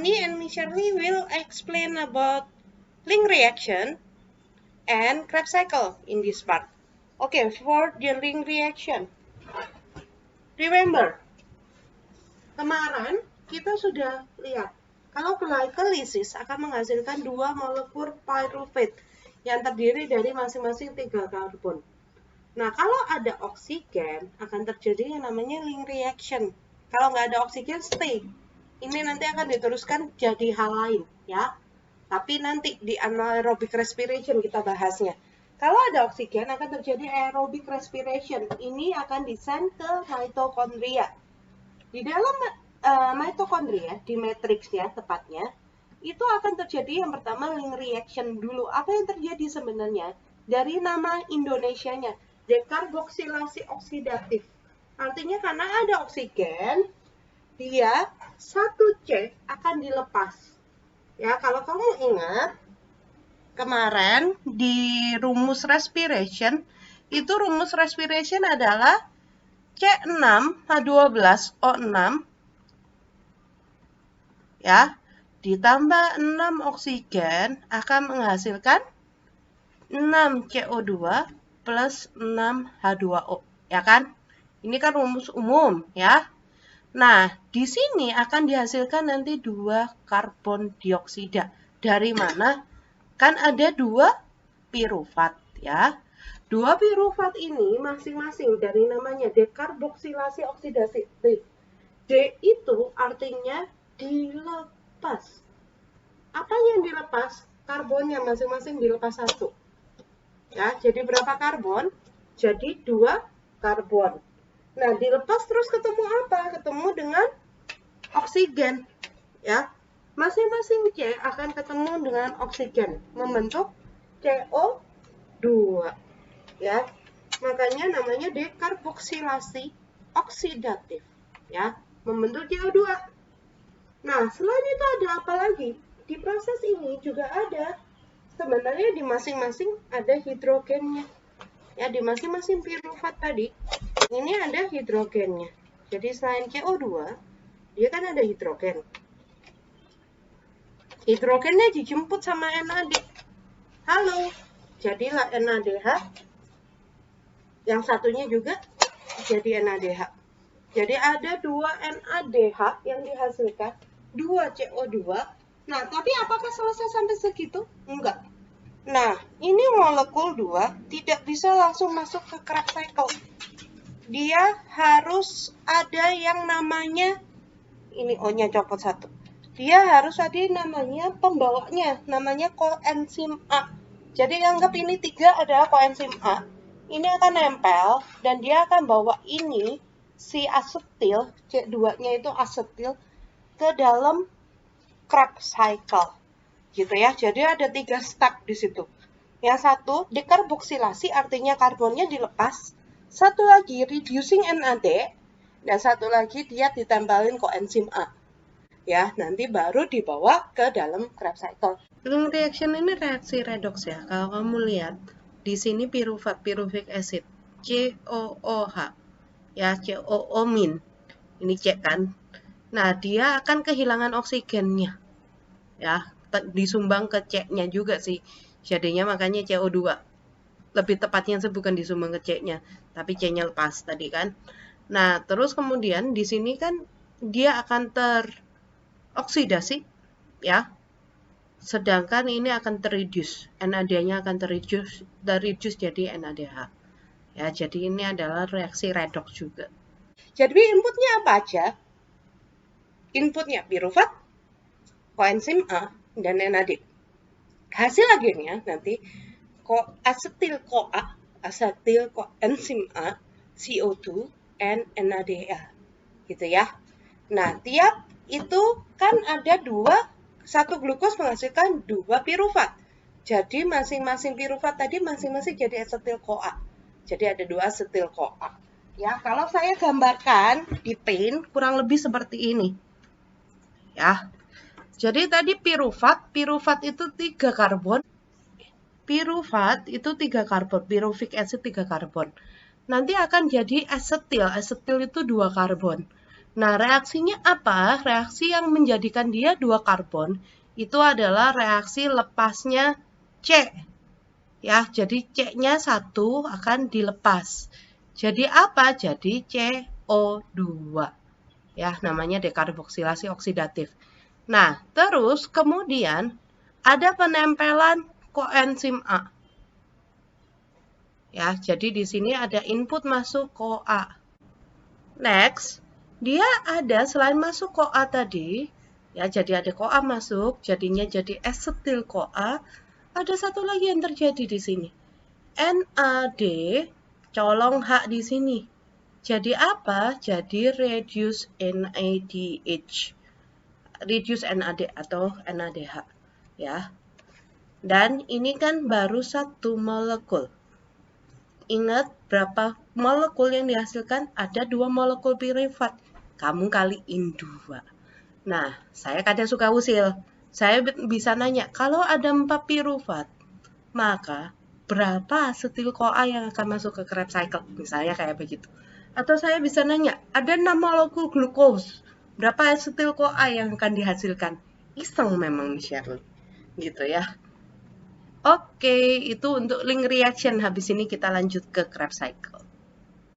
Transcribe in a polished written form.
Tony and Miss Shirley will explain about link reaction and Krebs cycle in this part. Okay, for the link reaction, remember, kemarin kita sudah lihat kalau glycolysis akan menghasilkan 2 molekul pyruvate yang terdiri dari masing-masing 3 karbon. Nah, kalau ada oksigen akan terjadi yang namanya link reaction. Kalau nggak ada oksigen, stay. Ini nanti akan diteruskan jadi hal lain, ya. Tapi nanti di anaerobic respiration kita bahasnya. Kalau ada oksigen akan terjadi aerobic respiration. Ini akan disend ke mitokondria. Di dalam mitokondria, di matriks ya tepatnya, itu akan terjadi yang pertama link reaction dulu. Apa yang terjadi sebenarnya? Dari nama Indonesianya, dekarboksilasi oksidatif. Artinya karena ada oksigen, dia 1C akan dilepas. Ya, kalau kamu ingat, kemarin di rumus respiration, itu rumus respiration adalah C6H12O6 ya, ditambah 6 oksigen akan menghasilkan 6 CO2 plus 6 H2O, ya kan? Ini kan rumus umum, ya. Nah, di sini akan dihasilkan nanti 2 karbon dioksida. Dari mana? Kan ada 2 piruvat, ya. 2 piruvat ini masing-masing dari namanya dekarboksilasi oksidatif. D itu artinya dilepas. Apa yang dilepas? Karbonnya masing-masing dilepas 1. Ya, jadi berapa karbon? Jadi 2 karbon. Nah, dilepas terus ketemu apa? Ketemu dengan oksigen. Ya, masing-masing C akan ketemu dengan oksigen, membentuk CO2. Ya, makanya namanya dekarboksilasi oksidatif. Ya, membentuk CO2. Nah, selain itu ada apa lagi? Di proses ini juga ada, sebenarnya di masing-masing ada hidrogennya. Ya, di masing-masing piruvat tadi, ini ada hidrogennya. Jadi selain CO2, dia kan ada hidrogen. Hidrogennya dijemput sama NAD. Halo, jadilah NADH. Yang satunya juga jadi NADH. Jadi ada 2 NADH yang dihasilkan, 2 CO2. Nah, tapi apakah selesai sampai segitu? Enggak. Nah, ini molekul 2 tidak bisa langsung masuk ke Krebs cycle. Dia harus ada yang namanya, ini O-nya copot 1. Dia harus ada namanya pembawanya, namanya koenzim A. Jadi anggap ini 3 adalah koenzim A. Ini akan nempel dan dia akan bawa ini, si asetil, C2-nya itu asetil, ke dalam Krebs cycle. Gitu ya. Jadi ada 3 step di situ. Yang satu, dekarboksilasi artinya karbonnya dilepas. Satu lagi, reducing NAD. Dan satu lagi, dia ditempelin koenzim A. Ya, nanti baru dibawa ke dalam Krebs cycle. Link reaction ini reaksi redoks ya. Kalau kamu lihat, di sini pyruvic acid, COOH. Ya, COO-. Ini C kan. Nah, dia akan kehilangan oksigennya. Ya, disumbang ke C-nya juga sih. Jadinya makanya CO2. Lebih tepatnya bukan disumbang ke C-nya, tapi C-nya lepas tadi kan. Nah, terus kemudian di sini kan dia akan teroksidasi ya. Sedangkan ini akan terreduce. NAD-nya akan terreduce jadi NADH. Ya, jadi ini adalah reaksi redoks juga. Jadi inputnya apa aja? Inputnya piruvat, koenzim A, dan NAD. Hasil akhirnya nanti asetil CoA, asetil koenzim A, CO2, and NADH. Gitu ya. Nah, tiap itu kan ada 1 glukos menghasilkan 2 piruvat. Jadi masing-masing piruvat tadi masing-masing jadi asetil CoA. Jadi ada 2 asetil CoA. Ya, kalau saya gambarkan di paint kurang lebih seperti ini. Ya. Jadi tadi piruvat itu 3 karbon. Piruvat itu 3 karbon, pyruvic acid 3 karbon. Nanti akan jadi asetil. Asetil itu 2 karbon. Nah, reaksinya apa? Reaksi yang menjadikan dia 2 karbon itu adalah reaksi lepasnya C. Ya, jadi C-nya 1 akan dilepas. Jadi apa? Jadi CO2. Ya, namanya dekarboksilasi oksidatif. Nah, terus kemudian ada penempelan koenzim A. Ya, jadi di sini ada input masuk CoA. Next, dia ada selain masuk CoA tadi, ya jadi ada CoA masuk, jadinya jadi asetil CoA. Ada satu lagi yang terjadi di sini. NAD colong H di sini. Jadi apa? Jadi reduce NADH. Reduce NAD atau NADH, ya. Dan ini kan baru 1 molekul. Ingat berapa molekul yang dihasilkan? Ada 2 molekul piruvat. Kamu kaliin 2. Nah, saya kadang suka usil. Saya bisa nanya, kalau ada 4 piruvat, maka berapa asetil CoA yang akan masuk ke Krebs cycle? Misalnya kayak begitu. Atau saya bisa nanya, ada 6 molekul glukos. Berapa asetil CoA yang akan dihasilkan? Iseng memang nih Shirley. Gitu ya. Oke, itu untuk link reaction. Habis ini kita lanjut ke Krebs cycle.